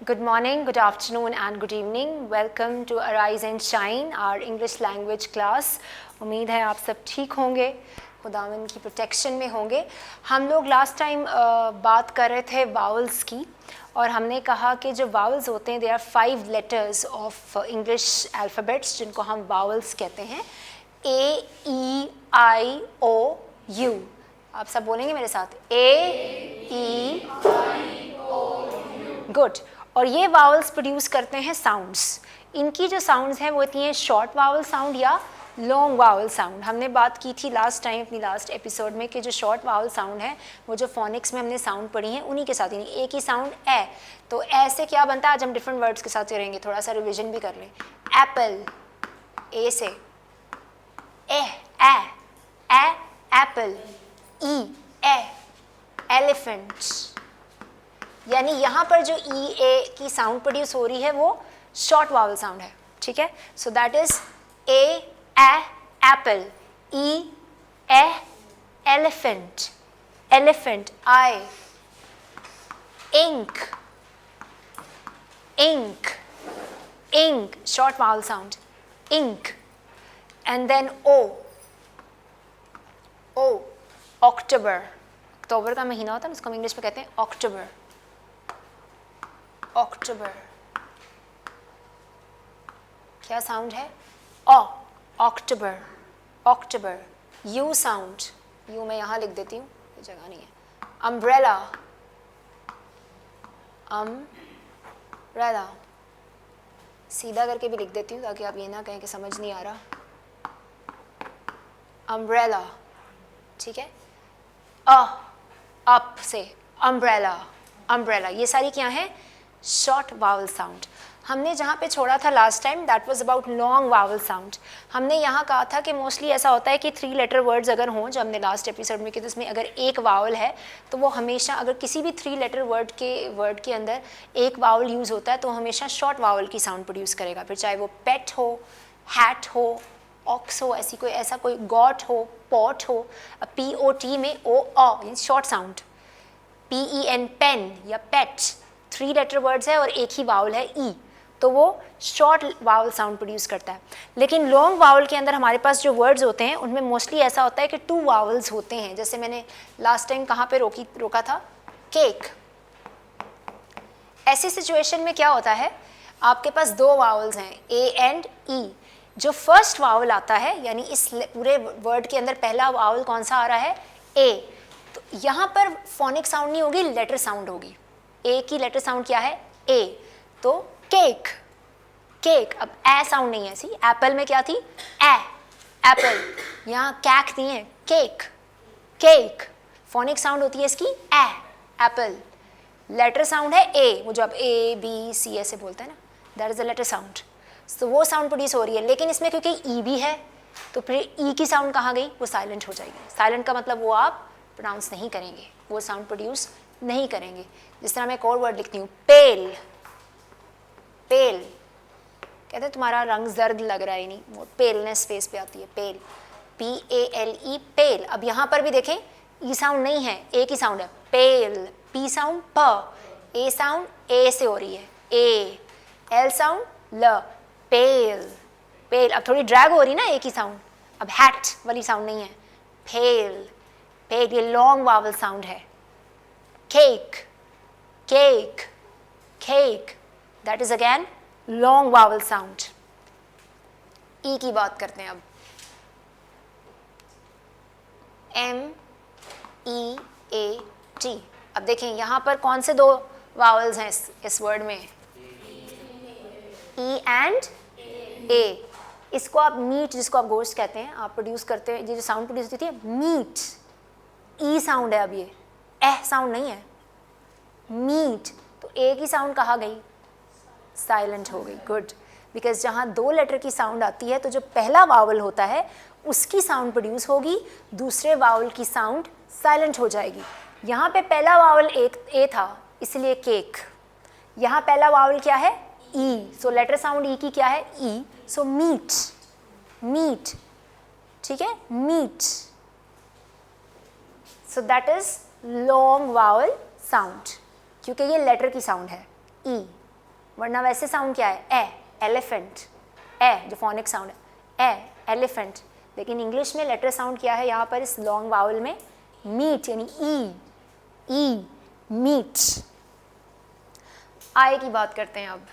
Good morning, good afternoon and good evening. Welcome to Arise and Shine, our English language class. उम्मीद है आप सब ठीक होंगे, खुदावन की प्रोटेक्शन में होंगे. हम लोग लास्ट टाइम बात कर रहे थे वावल्स की और हमने कहा कि जो वावल्स होते हैं they are 5 letters of English alphabets जिनको हम वावल्स कहते हैं. A, E, I, O, U. आप सब बोलेंगे मेरे साथ A, E, I, O, U. Good. और ये वावल्स प्रोड्यूस करते हैं साउंड्स. इनकी जो साउंड्स हैं वो होती हैं शॉर्ट वावल साउंड या लॉन्ग वावल साउंड. हमने बात की थी लास्ट टाइम अपनी लास्ट एपिसोड में कि जो शॉर्ट वावल साउंड है वो जो फोनिक्स में हमने साउंड पढ़ी हैं उन्हीं के साथ ही. एक ही साउंड ए, तो ऐसे क्या बनता है आज हम डिफरेंट वर्ड्स के साथ चलेंगे, थोड़ा सा रिविजन भी कर लें. एप्पल, ए से ए एप्पल. E a elephant. यानी यहाँ पर जो ई ए की साउंड प्रोड्यूस हो रही है वो शॉर्ट वावल साउंड है. ठीक है, so that is a apple, E a elephant, elephant. I ink, ink, ink short vowel sound, ink. And then O, O October. अक्टूबर का महीना होता है उसको हम इंग्लिश में कहते हैं अक्टूबर. अक्टूबर क्या साउंड है? ओ October, October. You sound, you मैं यहाँ लिख देती हूँ, ये जगह नहीं है. अम्ब्रेला, अम्ब्रेला सीधा करके भी लिख देती हूँ ताकि आप ये ना कहें कि समझ नहीं आ रहा. अम्ब्रेला. ठीक है, अप से अम्ब्रेला, अम्ब्रेला. ये सारी क्या है? Short vowel sound. हमने जहाँ पे छोड़ा था last time that was about long vowel sound. हमने यहाँ कहा था कि मोस्टली ऐसा होता है कि 3 लेटर वर्ड्स अगर हों, जो हमने लास्ट एपिसोड में किया तो उसमें अगर एक वावल है तो वो हमेशा, अगर किसी भी 3 लेटर वर्ड के अंदर एक वावल यूज़ होता है तो हमेशा शॉर्ट वावल की साउंड प्रोड्यूस करेगा. फिर चाहे वो पेट हो, हैट हो, ऑक्स हो, ऐसा कोई गॉट हो, पॉट हो. POT में ओ शॉर्ट साउंड. PEN पेन या पेट 3 लेटर वर्ड्स है और एक ही वावल है ई, तो वो शॉर्ट वावल साउंड प्रोड्यूस करता है. लेकिन लॉन्ग वावल के अंदर हमारे पास जो वर्ड्स होते हैं उनमें मोस्टली ऐसा होता है कि 2 वावल्स होते हैं. जैसे मैंने लास्ट टाइम कहाँ पे रोका था? केक. ऐसी सिचुएशन में क्या होता है, आपके पास 2 वावल्स हैं ए एंड ई. जो फर्स्ट वावल आता है यानी इस पूरे वर्ड के अंदर पहला वावल कौन सा आ रहा है? ए. तो यहाँ पर फोनिक साउंड नहीं होगी, लेटर साउंड होगी. ए की लेटर साउंड क्या है? ए. तो केक, केक. अब ए साउंड नहीं है. सी एप्पल में क्या थी? ए, एप्पल. यहाँ कैक नहीं है, केक, केक. फोनिक साउंड होती है इसकी ए, एप्पल. लेटर साउंड है ए, वो जो आप ABC ऐसे बोलते हैं ना, that is the letter sound. तो वो साउंड प्रोड्यूस हो रही है. लेकिन इसमें क्योंकि ई भी है तो फिर ई की साउंड कहाँ गई? वो साइलेंट हो जाएगी. साइलेंट का मतलब वो आप प्रोनाउंस नहीं करेंगे, वो साउंड प्रोड्यूस नहीं करेंगे. जिस तरह मैं एक और वर्ड लिखती हूँ, पेल. पेल कहते हैं तुम्हारा रंग जर्द लग रहा है, नहीं, वो पेलनेस फेस पे आती है. पेल, PALE, पेल. अब यहाँ पर भी देखें ई साउंड नहीं है, ए की साउंड है. पेल, पी साउंड प, ए साउंड ए से हो रही है, ए. एल साउंड ल, पेल, पेल. अब थोड़ी ड्रैग हो रही ना ए की साउंड. अब हैट वाली साउंड नहीं है, पेल, पेल. ये लॉन्ग वावल साउंड है. Cake, cake, cake. That is again long vowel sound. E की बात करते हैं अब. MEAT. अब देखें यहाँ पर कौन से 2 वावल्स हैं इस वर्ड में? ई एंड ए. इसको आप मीट, जिसको आप गोश्त कहते हैं, आप प्रोड्यूस करते हैं, ये जो साउंड प्रोड्यूस होती है मीट, ई साउंड है. अब ये ए साउंड नहीं है, मीट. तो ए की साउंड कहाँ गई? साइलेंट हो गई. गुड. बिकॉज जहाँ 2 लेटर की साउंड आती है तो जो पहला वावल होता है उसकी साउंड प्रोड्यूस होगी, दूसरे वावल की साउंड साइलेंट हो जाएगी. यहाँ पे पहला वावल ए था इसलिए केक. यहाँ पहला वावल क्या है? ई. सो लेटर साउंड ई की क्या है? ई. So meet, meet. ठीक है, meet. So that is long vowel sound, क्योंकि ये लेटर की साउंड है ई. वरना वैसे साउंड क्या है, ए, एलिफेंट, ए जो फोनिक साउंड है, ए, एलिफेंट। लेकिन इंग्लिश में लेटर साउंड क्या है यहाँ पर इस लॉन्ग वाउल में, मीट, यानी ई, मीट। आई की बात करते हैं अब,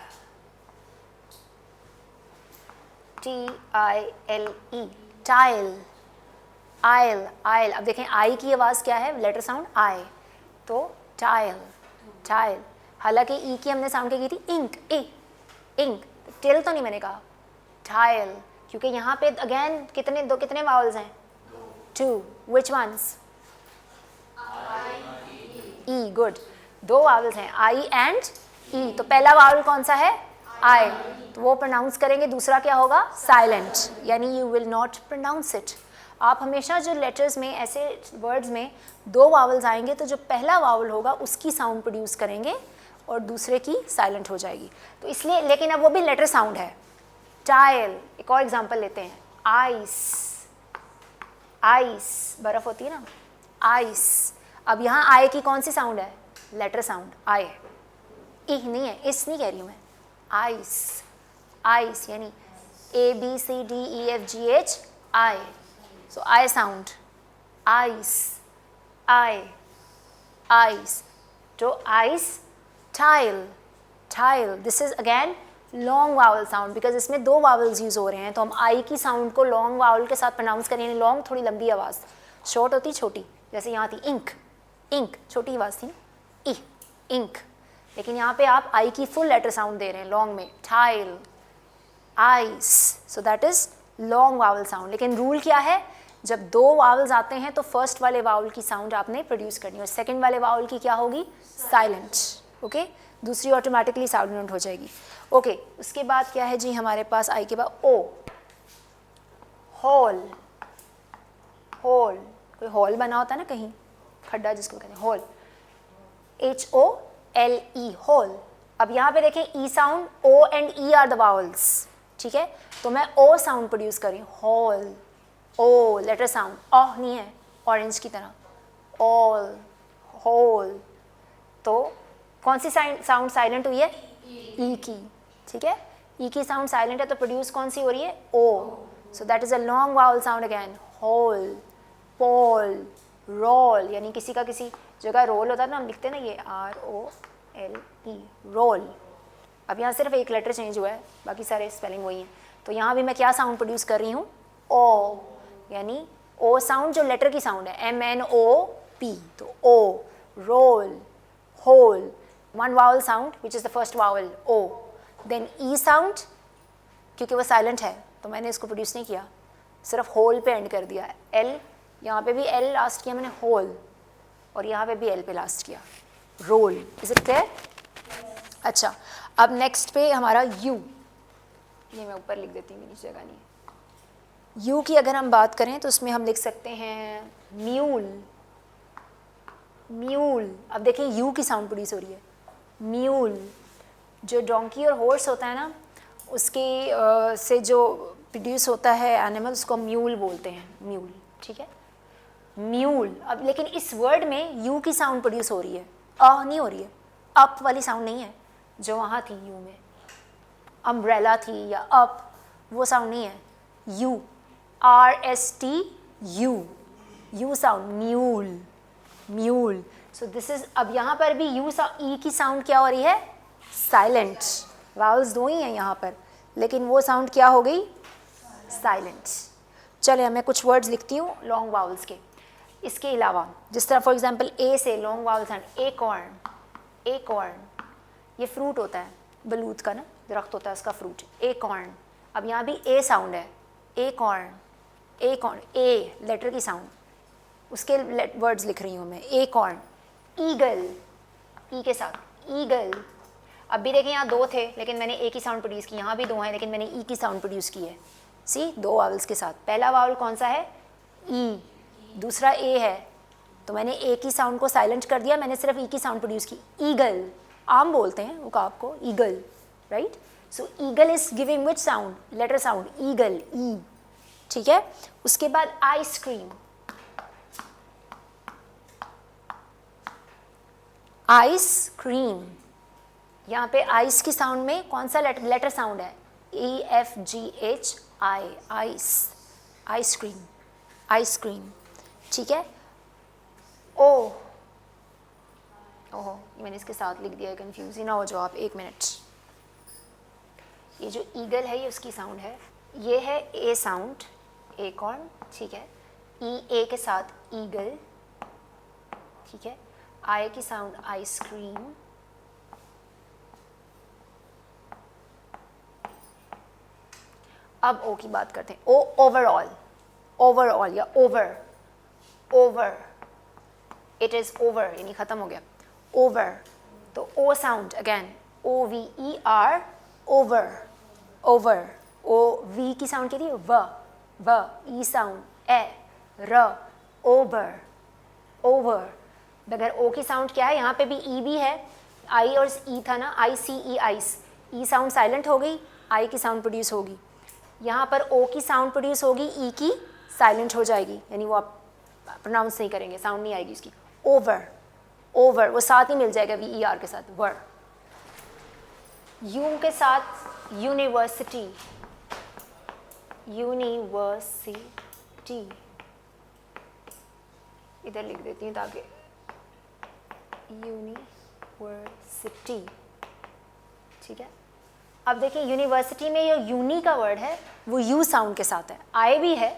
TILE, टाइल, आयल, आयल। अब देखें आई की आवाज़ क्या है, लेटर साउंड आई, तो टाइल, टाइल। हालांकि ई की हमने साउंड क्या की थी, इंक, इंक, टिल तो नहीं मैंने कहा, टाइल, क्योंकि यहाँ पे अगेन कितने वावल्स हैं, 2, विच वंस, ई, गुड, 2 वावल्स हैं, आई एंड ई। तो पहला वावल कौन सा है, आई, तो वो प्रोनाउंस करेंगे, दूसरा क्या होगा, साइलेंट, यानी you will not pronounce it. आप हमेशा जो लेटर्स में, ऐसे वर्ड्स में 2 वावल्स आएंगे तो जो पहला वावल होगा उसकी साउंड प्रोड्यूस करेंगे और दूसरे की साइलेंट हो जाएगी। तो इसलिए, लेकिन अब वो भी लेटर साउंड है। टाइल, एक और एग्जांपल लेते हैं, आइस, आइस, बर्फ होती है ना, आइस। अब यहाँ आई की कौन सी साउंड है, लेटर साउंड, आई, ई नहीं है, इस नहीं कह रही हूँ मैं, आइस, आइस, यानी ABCDEFGH, I, so I sound, ice, I, ice, तो ice, tile, tile. This is again long vowel sound, because इसमें 2 वावल्स यूज हो रहे हैं, तो हम आई की साउंड को लॉन्ग वावल के साथ प्रोनाउंस करें, यानी लॉन्ग थोड़ी लंबी आवाज़, शॉर्ट होती छोटी, जैसे यहाँ थी इंक, इंक छोटी आवाज़ थी ना, ई, इंक। लेकिन यहाँ पे आप आई की फुल लेटर साउंड दे रहे हैं लॉन्ग में, tile, ice, so that is long vowel sound. लेकिन रूल क्या है, जब 2 वावल्स आते हैं तो फर्स्ट वाले वावल की साउंड आपने प्रोड्यूस करनी है और सेकंड वाले वावल की क्या होगी, साइलेंट, ओके, दूसरी ऑटोमेटिकली साइलेंट हो जाएगी, ओके। उसके बाद क्या है जी हमारे पास, आई के बाद ओ, हॉल, हॉल, कोई हॉल बना होता है ना कहीं, खड्डा जिसको कहते हैं, हॉल, HOLE, हॉल। अब यहाँ पे देखें E sound, O and E are the vowels, ठीक है, तो मैं ओ साउंड प्रोड्यूस कर रही हूँ, हॉल, ओ लेटर साउंड, ऑह नहीं है ऑरेंज की तरह, ऑल, होल। तो कौन सी साउंड साइलेंट हुई है, ई की, ठीक है, ई की साउंड साइलेंट है तो प्रोड्यूस कौन सी हो रही है, O, so that is a long vowel sound again, hole, pole, roll, यानी किसी का किसी जगह रोल होता है ना, हम लिखते हैं ना ये ROLE, रोल। अब यहाँ सिर्फ एक लेटर चेंज हुआ है, बाकी सारे स्पेलिंग वही हैं, तो यहाँ भी मैं क्या साउंड प्रोड्यूस कर रही हूँ, ओ, यानी ओ साउंड जो लेटर की साउंड है, MNOP, तो O, roll, hole, 1 vowel sound which is the first vowel, O, then E sound, क्योंकि वो साइलेंट है तो मैंने इसको प्रोड्यूस नहीं किया, सिर्फ होल पे एंड कर दिया, एल, यहाँ पे भी एल लास्ट किया मैंने, होल, और यहाँ पे भी एल पे लास्ट किया, रोल। Is it clear? अच्छा, अब नेक्स्ट पे हमारा यू, ये मैं ऊपर लिख देती हूँ, मेरी जगह नहीं है। यू की अगर हम बात करें तो उसमें हम लिख सकते हैं म्यूल, म्यूल। अब देखें यू की साउंड प्रोड्यूस हो रही है, म्यूल। जो डोंकी और हॉर्स होता है ना, उसके से जो प्रोड्यूस होता है एनिमल, उसको म्यूल बोलते हैं, म्यूल, ठीक है, म्यूल। अब लेकिन इस वर्ड में यू की साउंड प्रोड्यूस हो रही है, अ नहीं हो रही है, अप वाली साउंड नहीं है जो वहाँ थी यू में, अम्ब्रेला थी या अप, वो साउंड नहीं है, you, RSTU, you sound, mule, mule. So this is, अब यहाँ पर भी यू ई की साउंड क्या हो रही है, साइलेंट, वावल्स 2 ही हैं यहाँ पर, लेकिन वो साउंड क्या हो गई, साइलेंट। चले मैं कुछ वर्ड्स लिखती हूँ लॉन्ग वावल्स के, इसके अलावा जिस तरह फॉर एग्जांपल ए से long vowel sound, acorn, acorn, ये फ्रूट होता है, बलूत का ना दरख्त होता है उसका फ्रूट, एकॉर्न। अब यहाँ भी ए साउंड है, एकॉर्न, एकॉर्न, ए लेटर की साउंड, उसके वर्ड्स लिख रही हूँ मैं, एकॉर्न, ईगल, ई के साथ, ईगल। अब भी देखें यहाँ 2 थे लेकिन मैंने ए की साउंड प्रोड्यूस की, यहाँ भी 2 हैं लेकिन मैंने ई की साउंड प्रोड्यूस की है, सी 2 वावल्स के साथ। पहला वावल कौन सा है, ई, दूसरा ए है, तो मैंने ए की साउंड को साइलेंट कर दिया, मैंने सिर्फ ई की साउंड प्रोड्यूस की, ईगल, आम बोलते हैं वो काब को, eagle, right. So eagle is giving which sound, letter sound, eagle, E, ठीक है। उसके बाद आइसक्रीम, आइसक्रीम, यहाँ पे आइस की साउंड में कौन सा लेटर साउंड है? EFGH I, ice, ice cream, ice cream, ठीक है। ओ, ओहो, मैंने इसके साथ लिख दिया है, कंफ्यूज ही ना हो जाओ आप, 1 मिनट। ये जो ईगल है ये उसकी साउंड है, ये है ए साउंड, एकॉर्न, ठीक है। ए के साथ ईगल, ठीक है। आई की साउंड आइसक्रीम, अब ओ की बात करते हैं। ओ ओवरऑल, ओवरऑल या over, over, it is over यानी खत्म हो गया, ओवर। तो O sound again, OVER, over, over. O V की साउंड क्या थी? V, E sound a, r, over, over. बगैर ओ की साउंड क्या है? यहाँ पे भी ई भी है, आई और ई था ना, ICE, आइस, ई साउंड साइलेंट हो गई, आई की साउंड प्रोड्यूस होगी। यहाँ पर ओ की साउंड प्रोड्यूस होगी, ई की साइलेंट हो जाएगी, यानी वो आप प्रोनाउंस नहीं करेंगे, साउंड नहीं आएगी उसकी। ओवर, ओवर, वो साथ ही मिल जाएगा VER के साथ, वर। यू के साथ यूनिवर्सिटी, यूनिवर्सिटी, इधर लिख देती हूँ ताकि यूनिवर्सिटी, ठीक है। अब देखिए यूनिवर्सिटी में ये यूनी का वर्ड है वो यू साउंड के साथ है, आई भी है,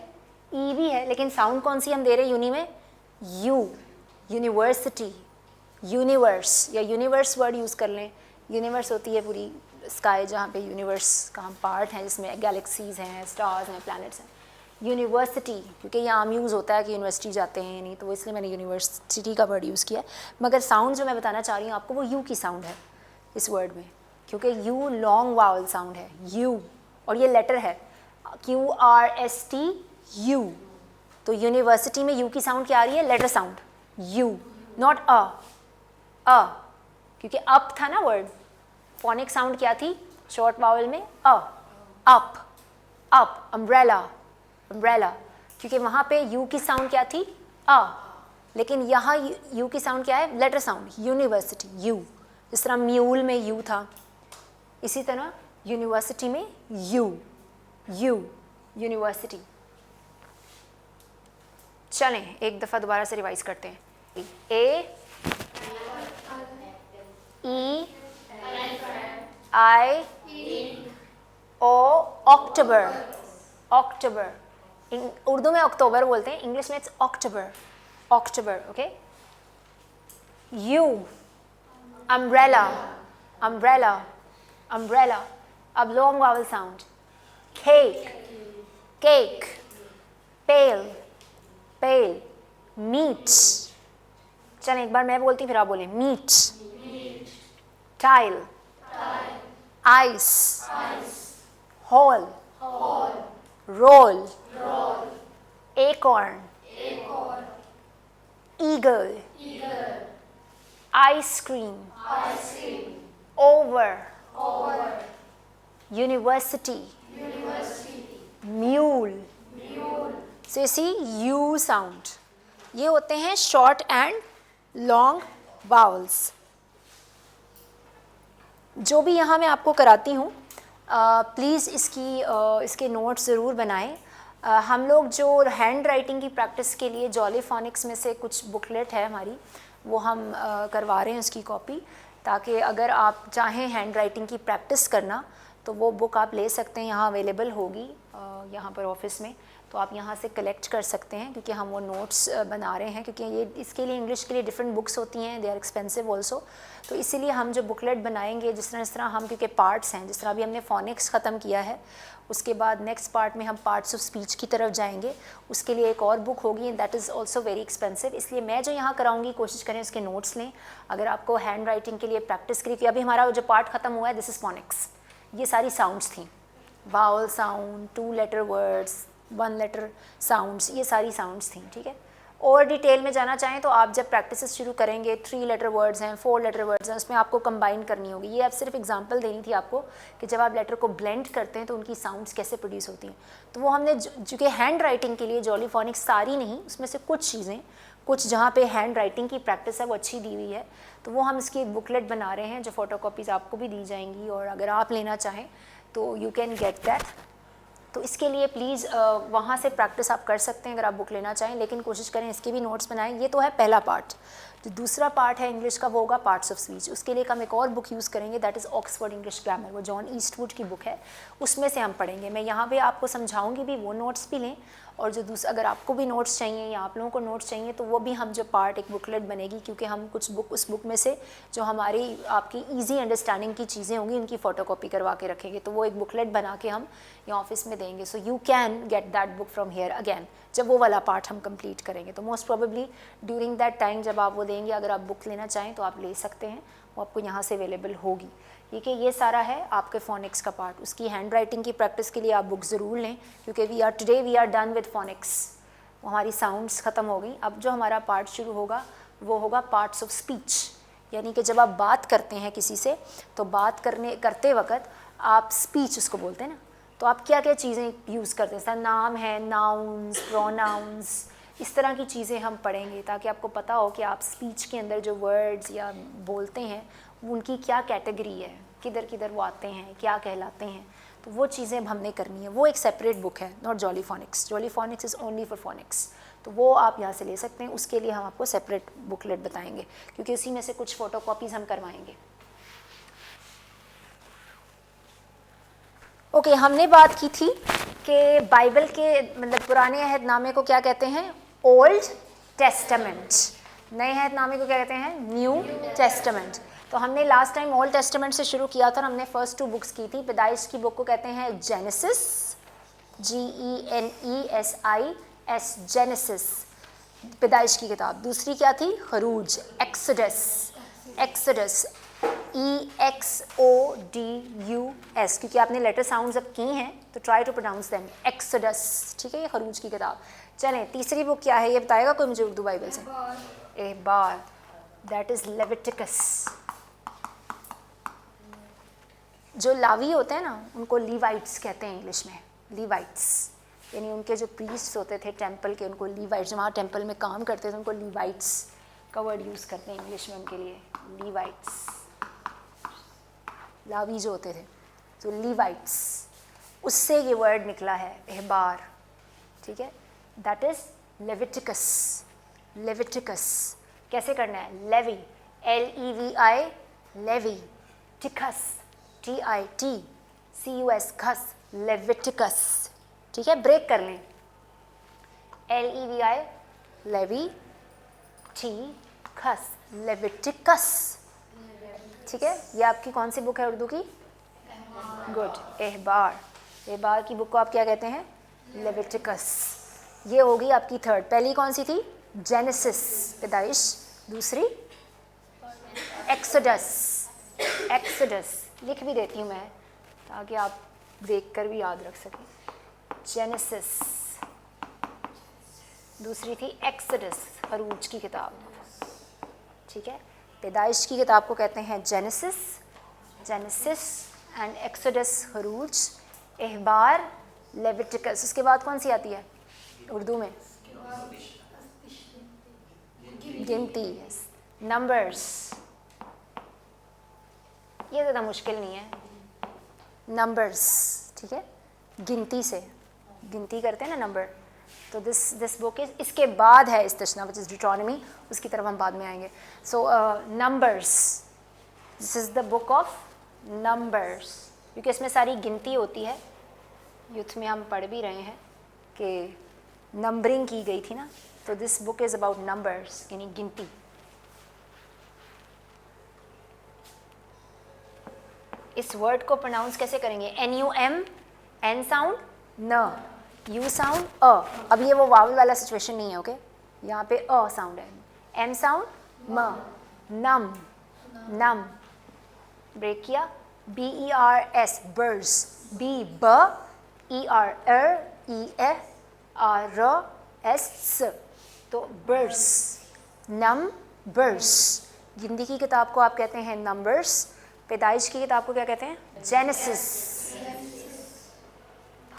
ई भी है, लेकिन साउंड कौन सी हम दे रहे हैं यूनी में? यू, यूनिवर्सिटी, यूनिवर्स या यूनिवर्स वर्ड यूज़ कर लें। यूनिवर्स होती है पूरी स्काई जहाँ पे यूनिवर्स का हम पार्ट हैं, जिसमें गैलेक्सीज़ हैं, स्टार्स हैं, प्लैनेट्स हैं। यूनिवर्सिटी, क्योंकि ये आम यूज़ होता है कि यूनिवर्सिटी जाते हैं नहीं, तो इसलिए मैंने यूनिवर्सिटी का वर्ड यूज़ किया है। मगर साउंड जो मैं बताना चाह रही हूँ आपको वो यू की साउंड है इस वर्ड में, क्योंकि यू लॉन्ग वावल साउंड है, यू, और ये लेटर है QRST, यू। तो यूनिवर्सिटी में यू की साउंड क्या आ रही है? Letter sound, U, not a, क्योंकि अप था ना वर्ड, फोनिक साउंड क्या थी शॉर्ट वावल में? अप, अप, अम्ब्रेला, अम्ब्रेला, क्योंकि वहाँ पे यू की साउंड क्या थी? लेकिन यहाँ यू की साउंड क्या है? Letter sound, university, U. जिस तरह म्यूल में यू था, इसी तरह यूनिवर्सिटी में यू, यू, यूनिवर्सिटी। चलें एक दफ़ा दोबारा से रिवाइज करते हैं। A E I O, अक्टूबर, अक्टूबर, उर्दू में अक्टूबर बोलते हैं, इंग्लिश में it's October, October, okay. U, umbrella, umbrella, umbrella. अब long vowel sound, cake, cake, pale, pale, meet. चलें एक बार मैं बोलती हूँ फिर आप बोलें, meet, tile, ice, hall, roll, acorn, eagle, ice cream, over, university, mule. So you see U sound, ये होते हैं शॉर्ट एंड लॉन्ग वावल्स। जो भी यहाँ मैं आपको कराती हूँ प्लीज़ इसके नोट्स ज़रूर बनाएं। हम लोग जो हैंड राइटिंग की प्रैक्टिस के लिए जॉली फोनिक्स में से कुछ बुकलेट है हमारी, वो हम करवा रहे हैं उसकी कॉपी, ताकि अगर आप चाहें हैंड राइटिंग की प्रैक्टिस करना तो वो बुक आप ले सकते हैं, यहाँ अवेलेबल होगी यहाँ पर ऑफिस में, तो आप यहाँ से कलेक्ट कर सकते हैं, क्योंकि हम वो नोट्स बना रहे हैं, क्योंकि ये इसके लिए इंग्लिश के लिए डिफरेंट बुक्स होती हैं, दे आर एक्सपेंसिव ऑल्सो। तो इसीलिए हम जो बुकलेट बनाएंगे, जिस तरह हम, क्योंकि पार्ट्स हैं, जिस तरह भी हमने फोनिक्स ख़त्म किया है, उसके बाद नेक्स्ट पार्ट में हम पार्ट्स ऑफ स्पीच की तरफ जाएंगे, उसके लिए एक और बुक होगी and that is also very expensive. इसलिए मैं जो यहाँ कराऊंगी कोशिश करें उसके नोट्स लें, अगर आपको हैंड राइटिंग के लिए प्रैक्टिस के लिए। अभी हमारा जो पार्ट ख़त्म हुआ है दिस इज़ फोनिक्स, ये सारी साउंड्स थी, vowel sound, 2 letter words, 1 letter sounds, ये सारी साउंड्स थी, ठीक है। और डिटेल में जाना चाहें तो आप जब प्रैक्टिस शुरू करेंगे, 3 लेटर वर्ड्स हैं, 4 लेटर वर्ड्स हैं, उसमें आपको कंबाइन करनी होगी। ये अब सिर्फ एग्जांपल देनी थी आपको कि जब आप लेटर को ब्लेंड करते हैं तो उनकी साउंड्स कैसे प्रोड्यूस होती हैं। तो वो हमने चूँकि हैंड राइटिंग के लिए जॉलीफोनिक्स सारी नहीं, उसमें से कुछ चीज़ें, कुछ जहाँ पे हैंड राइटिंग की प्रैक्टिस है वो अच्छी दी हुई है, तो वो हम इसकी एक बुकलेट बना रहे हैं जो फ़ोटोकॉपीज़ आपको भी दी जाएंगी, और अगर आप लेना चाहें तो यू कैन गेट दैट। तो इसके लिए प्लीज़ वहाँ से प्रैक्टिस आप कर सकते हैं अगर आप बुक लेना चाहें, लेकिन कोशिश करें इसके भी नोट्स बनाएं। ये तो है पहला पार्ट। जो दूसरा पार्ट है इंग्लिश का वो होगा पार्ट्स ऑफ स्पीच। उसके लिए हम एक और बुक यूज़ करेंगे, that is Oxford English grammar, वो जॉन ईस्टवुड की बुक है, उसमें से हम पढ़ेंगे। मैं यहाँ पे आपको समझाऊंगी भी, वो नोट्स भी लें, और जो दूसरा अगर आपको भी नोट्स चाहिए या आप लोगों को नोट्स चाहिए तो वो भी हम जो पार्ट एक बुकलेट बनेगी, क्योंकि हम कुछ बुक उस बुक में से जो हमारी आपकी ईजी अंडरस्टैंडिंग की चीज़ें होंगी उनकी फ़ोटोकॉपी करवा के रखेंगे, तो वो एक बुकलेट बना के हम यहाँ ऑफिस में देंगे। So you can get that book from here again जब वो वाला पार्ट हम कंप्लीट करेंगे। तो most probably during that time जब आप वो देंगे, अगर आप बुक लेना चाहें तो आप ले सकते हैं, वो आपको यहाँ से अवेलेबल होगी। ठीक है, ये सारा है आपके फोनिक्स का पार्ट। उसकी हैंड राइटिंग की प्रैक्टिस के लिए आप बुक ज़रूर लें, क्योंकि we are done with phonics, हमारी साउंड्स ख़त्म हो गई। अब जो हमारा पार्ट शुरू होगा वो होगा पार्ट्स ऑफ स्पीच, यानी कि जब आप बात करते हैं किसी से तो बात करते वक्त आप स्पीच उसको बोलते हैं ना, तो आप क्या क्या चीज़ें यूज़ करते हैं, सर नाम है, नाउन्स, प्रोनाउंस, इस तरह की चीज़ें हम पढ़ेंगे ताकि आपको पता हो कि आप स्पीच के अंदर जो वर्ड्स या बोलते हैं उनकी क्या कैटेगरी है, किधर किधर वो आते हैं, क्या कहलाते हैं। तो वो चीज़ें अब हमने करनी है। वो एक सेपरेट बुक है, not Jolly Phonics. Jolly Phonics is only for phonics, तो वो आप यहाँ से ले सकते हैं। उसके लिए हम आपको सेपरेट बुकलेट बताएंगे, क्योंकि उसी में से कुछ फ़ोटोकॉपीज़ हम करवाएंगे। ओके, हमने बात की थी कि बाइबल के मतलब पुराने अहदनामे को क्या कहते हैं, ओल्ड टेस्टामेंट। नए अहदनामे को क्या कहते हैं, न्यू टेस्टामेंट। तो हमने लास्ट टाइम ओल्ड टेस्टामेंट से शुरू किया था, हमने फर्स्ट 2 बुक्स की थी। पैदाइश की बुक को कहते हैं जेनेसिस, GENESIS, जेनेसिस, पैदाइश की किताब। दूसरी क्या थी, खरूज, एक्सोडस, एक्सोडस, EXODUS, क्योंकि आपने लेटर साउंड्स अब की हैं तो try to pronounce them, exodus. ठीक है, ये खरूज की किताब। चलें, तीसरी बुक क्या है ये बताएगा कोई मुझे उर्दू बाइबल से? एहबार, दैट इज़ लेविटिकस। जो लावी होते हैं ना उनको लीवाइट्स कहते हैं इंग्लिश में, लीवाइट्स, यानी उनके जो प्रीस्ट होते थे टेंपल के, उनको लीवाइट्स, वहाँ टेंपल में काम करते थे उनको लीवाइट्स का वर्ड यूज़ करते हैं इंग्लिश में उनके लिए, लीवाइट्स, लावी जो होते थे, तो लीवाइट्स, उससे ये वर्ड निकला है एहबार। ठीक है, दैट इज़ लेविटिकस। लेविटिकस कैसे करना है, लेवी, LEVI, लेवी, टिकस, TITCUS, खस, लेविटिकस। ठीक है, ब्रेक कर लें, LEVI, लेवी, T, खस, लेविटिकस। ठीक है, ये आपकी कौन सी बुक है उर्दू की? गुड, एहबार। एहबार की बुक को आप क्या कहते हैं, लेविटिकस। ये होगी आपकी थर्ड। पहली कौन सी थी, जेनेसिस, पैदाइश। दूसरी एक्सोडस, एक्सोडस लिख भी देती हूँ मैं ताकि आप देख कर भी याद रख सकें, जेनेसिस। दूसरी थी एक्सोडस, खरूज की किताब। ठीक है, पैदाइश की किताब को कहते हैं जेनेसिस, जेनेसिस एंड एक्सोडस, खरूज, एहबार, लेविटिकस। उसके बाद कौन सी आती है उर्दू में? गिनती, नंबर्स। ये ज़्यादा मुश्किल नहीं है, नंबर्स। ठीक है, गिनती से गिनती करते हैं ना नंबर। तो दिस बुक इज, इसके बाद है इस्तिश्ना विच इज़ डिट्रोनमी, उसकी तरफ हम बाद में आएंगे। So Numbers, this is the book of Numbers, क्योंकि इसमें सारी गिनती होती है। यूथ में हम पढ़ भी रहे हैं कि नंबरिंग की गई थी ना, तो this book is about numbers, यानी गिनती। इस वर्ड को प्रोनाउंस कैसे करेंगे, NUM, N साउंड, न, U साउंड, अ। अब ये वो वावल वाला सिचुएशन नहीं है, ओके? यहाँ पे अ साउंड है, M साउंड, म, नम, नम, ब्रेक किया, BERS, बर्स, B, ब, ER, ER, R, S, तो बर्स, नंबर्स। हिंदी की किताब को आप कहते हैं नंबर्स, पैदाइश की किताब को क्या कहते हैं? जेनेसिस।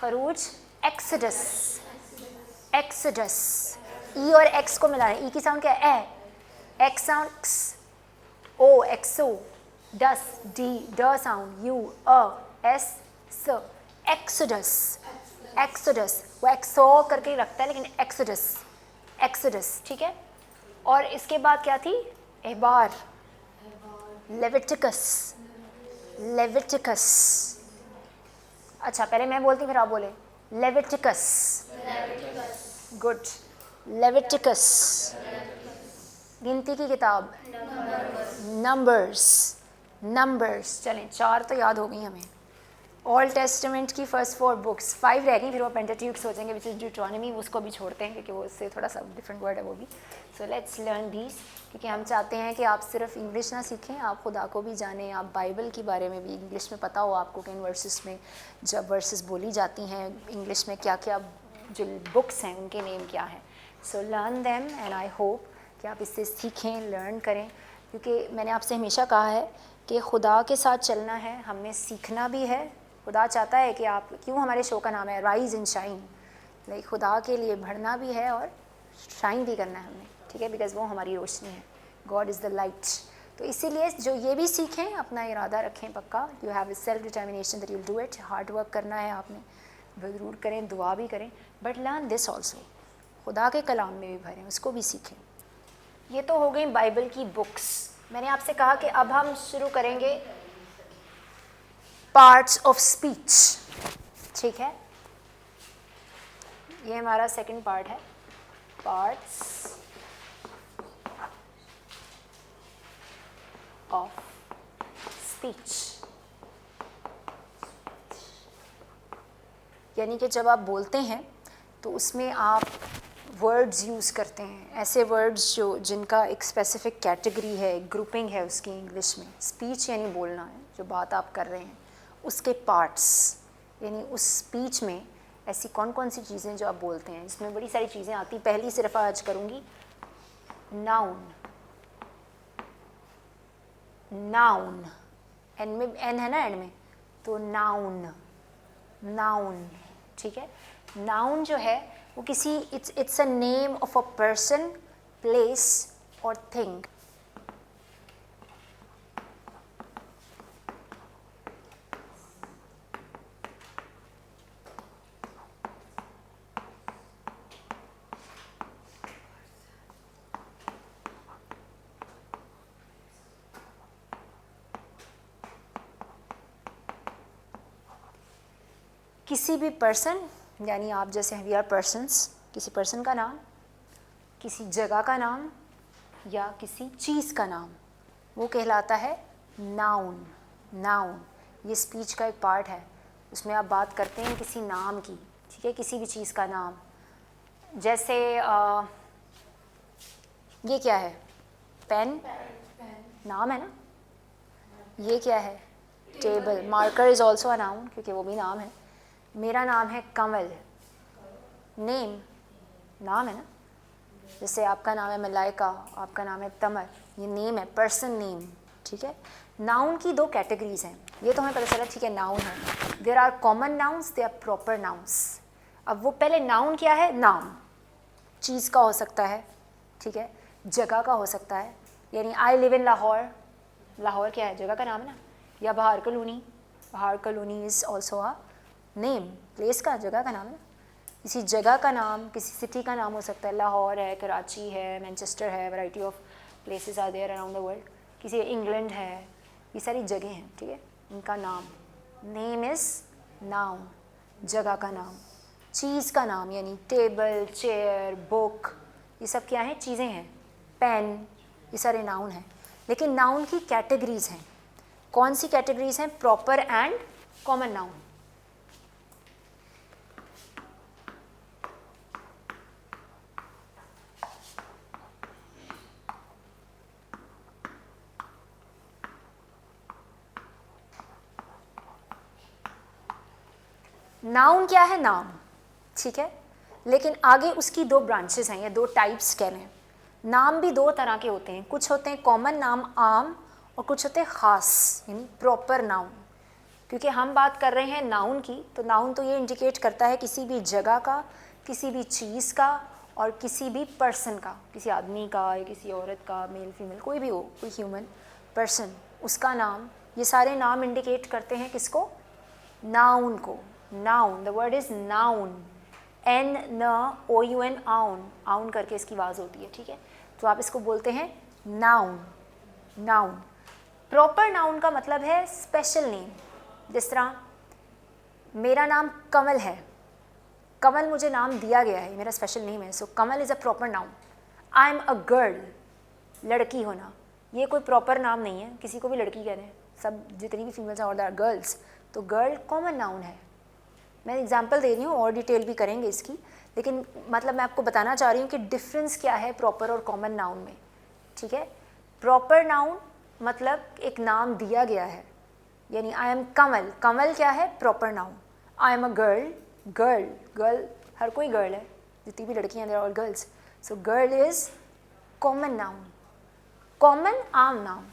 खरूज एक्सोडस, एक्सोडस। ई और एक्स को मिला है, ई की साउंड क्या है? ए, एक्स साउंड एक्स, ओ एक्सो, डस डी, ड साउंड यू, अ एस स, एक्सोडस, एक्सोडस। वो एक्सो करके रखता है लेकिन एक्सोडस, एक्सोडस, ठीक है। और इसके बाद क्या थी? एबार, लेविटिकस, लेविटिकस। अच्छा पहले मैं बोलती फिर आप बोले। Leviticus, good, Leviticus. गिनती की किताब नंबर्स, नंबर्स। चलें 4 तो याद हो गई हमें। ओल्ड टेस्टामेंट की फर्स्ट 4 बुक्स, 5 रह गई, फिर वो पेंटाट्यूक सोचेंगे विच इज़ ड्यूट्रॉनमी, उसको भी छोड़ते हैं क्योंकि वो उससे थोड़ा सा डिफरेंट वर्ड है वो भी। सो लेट्स लर्न दीज, क्योंकि हम चाहते हैं कि आप सिर्फ इंग्लिश ना सीखें, आप खुदा को भी जानें, आप बाइबल के बारे में भी इंग्लिश में पता हो आपको कि इन वर्सेस में जब वर्सेस बोली जाती हैं इंग्लिश में क्या क्या जो बुक्स हैं उनके नेम क्या हैं। So learn them and I hope कि आप इससे सीखें, लर्न करें, क्योंकि मैंने आपसे हमेशा कहा है कि खुदा के साथ चलना है, हमें सीखना भी है। खुदा चाहता है कि आप, क्यों हमारे शो का नाम है राइज एंड शाइन, लाइक खुदा के लिए बढ़ना भी है और शाइन भी करना है हमें, ठीक है, बिकॉज वो हमारी रोशनी है, गॉड इज़ द लाइट। तो इसीलिए जो ये भी सीखें, अपना इरादा रखें पक्का, you have a self determination that you will do it, hard work करना है आपने, ज़रूर करें, दुआ भी करें, बट लर्न दिस ऑल्सो, खुदा के कलाम में भी भरें, उसको भी सीखें। ये तो हो गई बाइबल की बुक्स। मैंने आपसे कहा कि अब हम शुरू करेंगे पार्ट्स ऑफ स्पीच, ठीक है, ये हमारा सेकंड पार्ट है, पार्ट्स ऑफ स्पीच। यानी कि जब आप बोलते हैं तो उसमें आप वर्ड्स यूज़ करते हैं, ऐसे वर्ड्स जो जिनका एक स्पेसिफिक कैटेगरी है, एक ग्रुपिंग है उसकी इंग्लिश में। स्पीच यानी बोलना है, जो बात आप कर रहे हैं उसके पार्ट्स, यानी उस स्पीच में ऐसी कौन कौन सी चीज़ें जो आप बोलते हैं, इसमें बड़ी सारी चीज़ें आती। पहली सिर्फ आज करूँगी नाउन, नाउन, एन में एन है ना एंड में, तो नाउन, नाउन, ठीक है। नाउन जो है वो किसी, it's a name of a person, place और थिंग। किसी भी पर्सन, यानी आप जैसे वी आर पर्सन्स, किसी पर्सन का नाम, किसी जगह का नाम या किसी चीज़ का नाम, वो कहलाता है नाउन। नाउन ये स्पीच का एक पार्ट है, उसमें आप बात करते हैं किसी नाम की, ठीक है, किसी भी चीज़ का नाम। जैसे ये क्या है? पेन, नाम है ना। ये क्या है? Table. Marker is also a noun, क्योंकि वो भी नाम है। मेरा नाम है कमल, नेम, नाम है ना। जैसे आपका नाम है मलाइका, आपका नाम है तमर, ये नेम है, पर्सन नेम, ठीक है। नाउन की 2 कैटेगरीज हैं, ये तो हमें पता चला, ठीक है, नाउन है। There are common nouns, they are proper nouns. अब वो पहले नाउन क्या है? नाउन चीज़ का हो सकता है, ठीक है, जगह का हो सकता है, यानी I live in Lahore, Lahore क्या है? जगह का नाम है ना। या बाहर कॉलोनी, बाहर colony is also a name, place का, जगह का नाम है ना। किसी जगह का नाम किसी सिटी का नाम हो सकता है, लाहौर है, कराची है, मैनचेस्टर है, variety of places are there around the world. किसी इंग्लैंड है, ये सारी जगह हैं, ठीक है, इनका नाम, नेम इज़ नाउन, जगह का नाम। चीज़ का नाम यानी टेबल, चेयर, बुक, ये सब क्या हैं? चीज़ें हैं। पेन, ये सारे नाउन हैं। लेकिन नाउन की कैटेगरीज हैं। कौन सी कैटेगरीज हैं? Proper and common noun. Noun क्या है? नाम, ठीक है। लेकिन आगे उसकी दो ब्रांचेस हैं या दो टाइप्स कह लें। नाम भी दो तरह के होते हैं, कुछ होते हैं कॉमन नाम आम और कुछ होते हैं ख़ास यानी प्रॉपर नाउन। क्योंकि हम बात कर रहे हैं नाउन की, तो नाउन तो ये इंडिकेट करता है किसी भी जगह का, किसी भी चीज़ का और किसी भी पर्सन का, किसी आदमी का या किसी औरत का, मेल फीमेल कोई भी हो, कोई ह्यूमन पर्सन, उसका नाम। ये सारे नाम इंडिकेट करते हैं किसको? नाउन को। Noun, the word is noun, NOUN, आउन, आउन करके इसकी आवाज़ होती है, ठीक है। तो आप इसको बोलते हैं नाउन। नाउन प्रॉपर नाउन का मतलब है स्पेशल नेम। जिस तरह मेरा नाम कमल है, कमल मुझे नाम दिया गया है, मेरा स्पेशल नेम है, so Kamal is a proper noun. I am a girl, लड़की होना, ये कोई प्रॉपर नाम नहीं है, किसी को भी लड़की कह रहे हैं, सब जितनी भी फीमेल्स हैं और आर गर्ल्स, तो गर्ल कॉमन नाउन है। मैं एग्जांपल दे रही हूँ और डिटेल भी करेंगे इसकी, लेकिन मतलब मैं आपको बताना चाह रही हूँ कि डिफरेंस क्या है प्रॉपर और कॉमन नाउन में, ठीक है। प्रॉपर नाउन मतलब एक नाम दिया गया है, यानी आई एम कमल, कमल क्या है? Proper noun. I am a girl, girl, girl हर कोई गर्ल है, जितनी भी लड़कियाँ हैं, all girls, so girl is common noun. Common आम नाउन।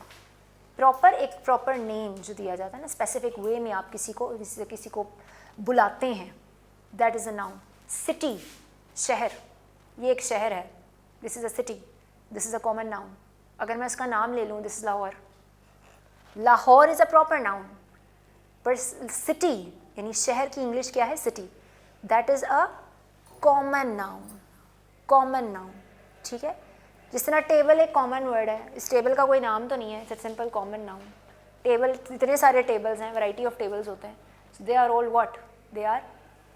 प्रॉपर एक प्रॉपर नेम जो दिया जाता है ना, स्पेसिफिक वे में आप किसी को बुलाते हैं, that is a noun. City, शहर, ये एक शहर है, this is a city, this is a common noun. अगर मैं उसका नाम ले लूँ, this is Lahore, Lahore is a proper noun. पर सिटी यानी शहर की इंग्लिश क्या है? City, that is a common noun. Common noun, ठीक है। जिस तरह टेबल एक कॉमन वर्ड है, इस टेबल का कोई नाम तो नहीं है, it's simple common noun. Table, इतने सारे टेबल्स हैं, वैरायटी ऑफ टेबल्स होते हैं, they are all what? They are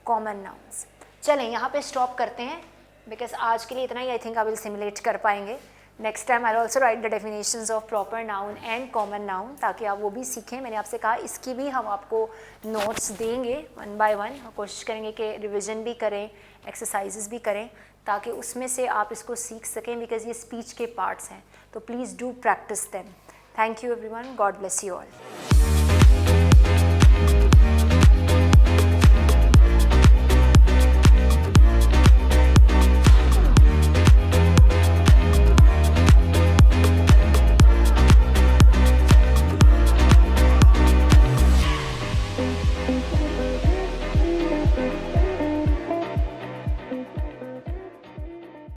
common nouns. चलें यहाँ पे स्टॉप करते हैं, बिकॉज आज के लिए इतना ही I think I will simulate कर पाएंगे। Next time I will also write the definitions of proper noun and common noun, ताकि आप वो भी सीखें। मैंने आपसे कहा इसकी भी हम आपको नोट्स देंगे वन बाय वन, कोशिश करेंगे कि रिविज़न भी करें, एक्सरसाइजेस भी करें, ताकि उसमें से आप इसको सीख सकें, बिकॉज ये स्पीच के पार्ट्स हैं, तो please do practice them. Thank you everyone, God bless you all.